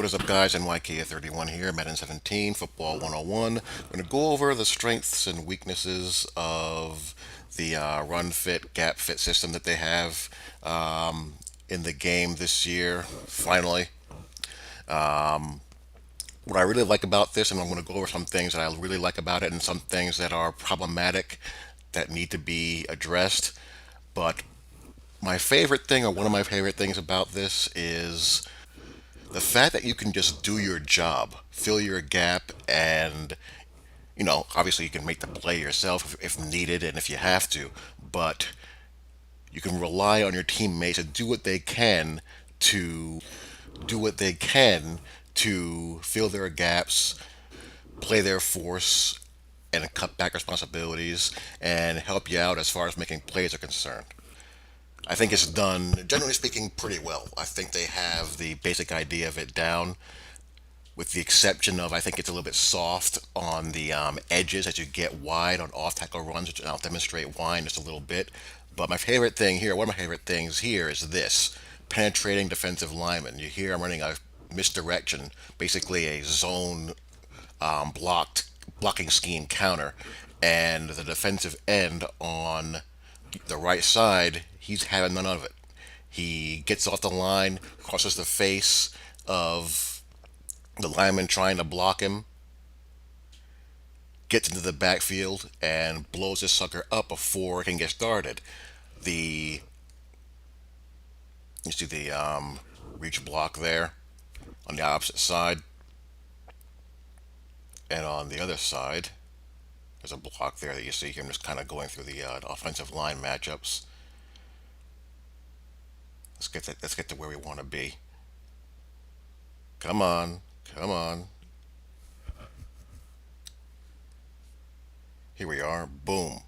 What is up, guys? NYK31 here, Madden 17, Football 101. I'm going to go over the strengths and weaknesses of the run fit, gap fit system that they have in the game this year, finally. What I really like about this, and I'm going to go over some things that I really like about it and some things that are problematic that need to be addressed. But my favorite thing, or one of my favorite things about this, is the fact that you can just do your job, fill your gap, and obviously you can make the play yourself if needed and if you have to, but you can rely on your teammates to to do what they can to fill their gaps, play their force, and cut back responsibilities and help you out as far as making plays are concerned. I think it's done, generally speaking, pretty well. I think they have the basic idea of it down, with the exception of I think it's a little bit soft on the edges as you get wide on off tackle runs, which I'll demonstrate why in just a little bit. But my favorite thing here, one of my favorite things here is this penetrating defensive lineman. You hear I'm running a misdirection, basically a zone blocking scheme counter, and the defensive end on the right side, he's having none of it. He gets off the line, crosses the face of the lineman trying to block him, gets into the backfield, and blows this sucker up before it can get started. The You see the reach block there on the opposite side, and on the other side, there's a block there that you see here. I'm just kind of going through the offensive line matchups. Let's get to where we want to be. Come on, come on. Here we are. Boom.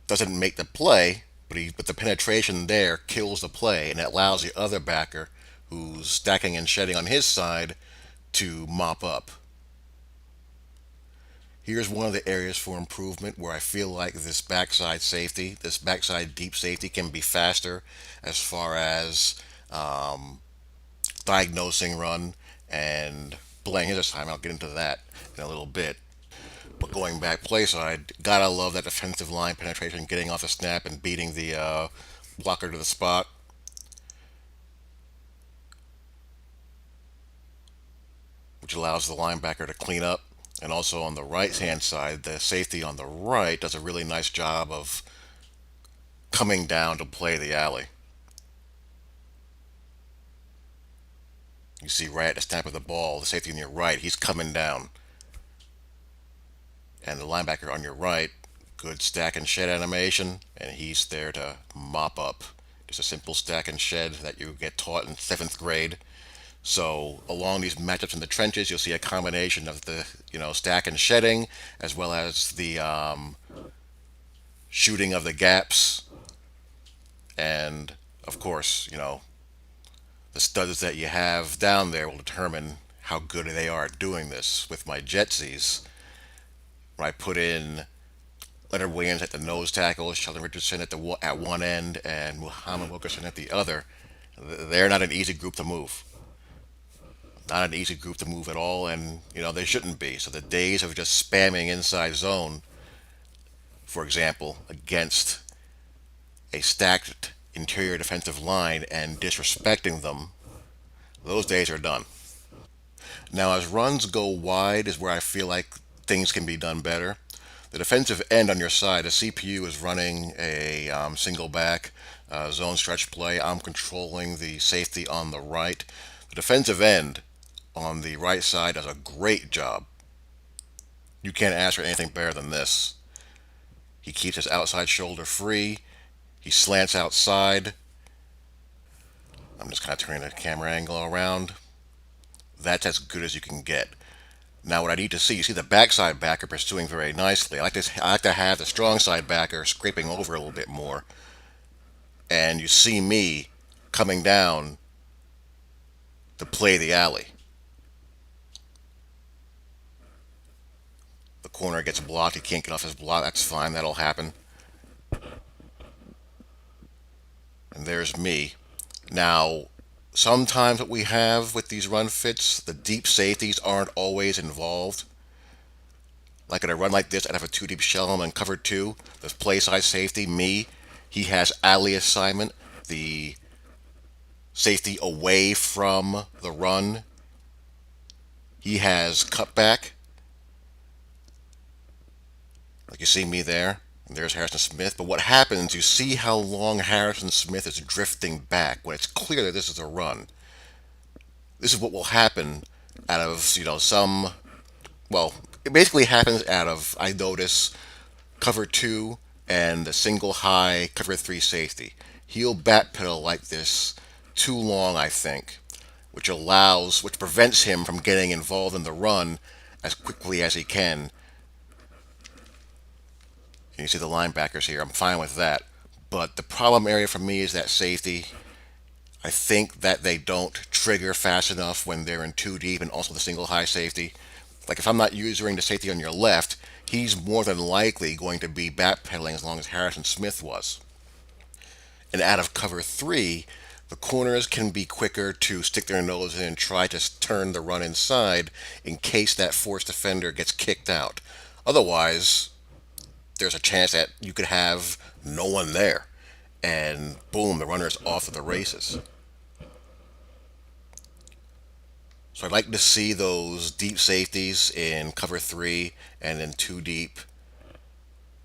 Doesn't make the play, but the penetration there kills the play, and it allows the other backer who's stacking and shedding on his side to mop up. Here's one of the areas for improvement where I feel like this backside deep safety can be faster as far as diagnosing run and playing his assignment. I'll get into that in a little bit. But going back play side, gotta love that defensive line penetration, getting off the snap and beating the blocker to the spot, which allows the linebacker to clean up. And also on the right hand side, the safety on the right does a really nice job of coming down to play the alley. You see right at the snap of the ball, the safety on your right, he's coming down. And the linebacker on your right, good stack and shed animation, and he's there to mop up. Just a simple stack and shed that you get taught in seventh grade. So along these matchups in the trenches, you'll see a combination of the stack and shedding, as well as the shooting of the gaps, and of course, the studs that you have down there will determine how good they are at doing this. With my Jetsies, when I put in Leonard Williams at the nose tackle, Sheldon Richardson at one end, and Muhammad Wilkerson at the other, they're not an easy group to move. Not an easy group to move at all, and they shouldn't be. So the days of just spamming inside zone, for example, against a stacked interior defensive line and disrespecting them, those days are done. Now, as runs go wide, is where I feel like things can be done better. The defensive end on your side, the CPU is running a single back zone stretch play. I'm controlling the safety on the right. The defensive end on the right side does a great job. You can't ask for anything better than this. He keeps his outside shoulder free. He slants outside. I'm just kind of turning the camera angle around. That's as good as you can get. Now, what I need to see, you see the backside backer pursuing very nicely. I like to have the strong side backer scraping over a little bit more. And you see me coming down to play the alley. The corner gets blocked. He can't get off his block. That's fine. That'll happen. And there's me. Now, Sometimes what we have with these run fits, the deep safeties aren't always involved. Like in a run like this, I'd have a two deep shell and cover two. The play side safety, me, he has alley assignment. The safety away from the run, he has cutback. Like you see me there. And there's Harrison Smith. But what happens, you see how long Harrison Smith is drifting back when it's clear that this is a run. This is what will happen out of, some, well, it basically happens out of, I notice, cover two and a single high cover three safety. He'll backpedal like this too long, I think, which prevents him from getting involved in the run as quickly as he can. And you see the linebackers here. I'm fine with that. But the problem area for me is that safety. I think that they don't trigger fast enough when they're in two deep and also the single high safety. Like if I'm not using the safety on your left, he's more than likely going to be backpedaling as long as Harrison Smith was. And out of cover three, the corners can be quicker to stick their nose in and try to turn the run inside in case that forced defender gets kicked out. Otherwise, there's a chance that you could have no one there, and boom, the runner's off to the races. So I'd like to see those deep safeties in cover three and then two deep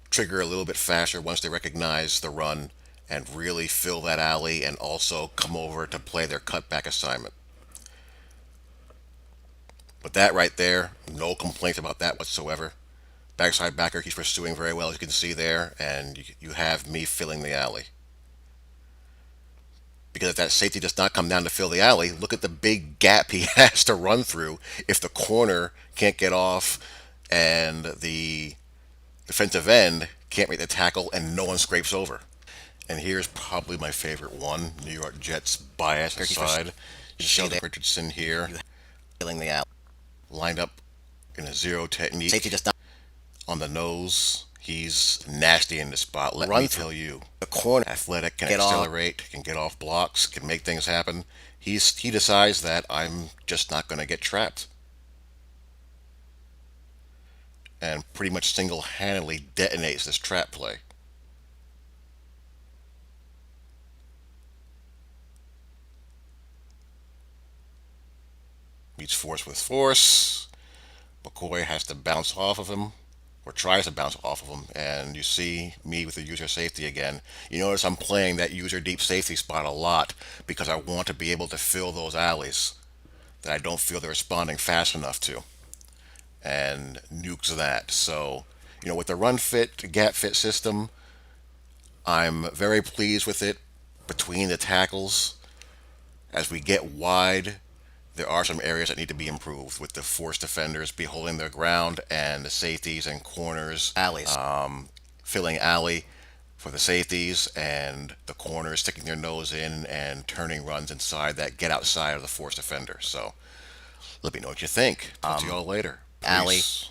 trigger a little bit faster once they recognize the run and really fill that alley and also come over to play their cutback assignment. But that right there, no complaints about that whatsoever. Backside backer, he's pursuing very well, as you can see there, and you have me filling the alley. Because if that safety does not come down to fill the alley, look at the big gap he has to run through if the corner can't get off and the defensive end can't make the tackle and no one scrapes over. And here's probably my favorite one, New York Jets bias aside. Sheldon Richardson here, filling the alley. lined up in a zero technique. Safety just not On the nose. He's nasty in the spot. Let run me through tell you. the corner. Athletic, can Get off. accelerate, can get off blocks, can make things happen. He decides that I'm just not going to get trapped, and pretty much single-handedly detonates this trap play. Meets force with force. McCoy has to bounce off of him, or tries to bounce off of him, and you see me with the user safety again. You notice I'm playing that user deep safety spot a lot because I want to be able to fill those alleys that I don't feel they're responding fast enough to, and nukes that. So, with the run fit, gap fit system, I'm very pleased with it between the tackles. As we get wide, there are some areas that need to be improved with the force defenders be holding their ground and the safeties and corners Alleys. filling alley for the safeties and the corners sticking their nose in and turning runs inside that get outside of the force defender. So let me know what you think. Talk to you all later. Alley. Peace.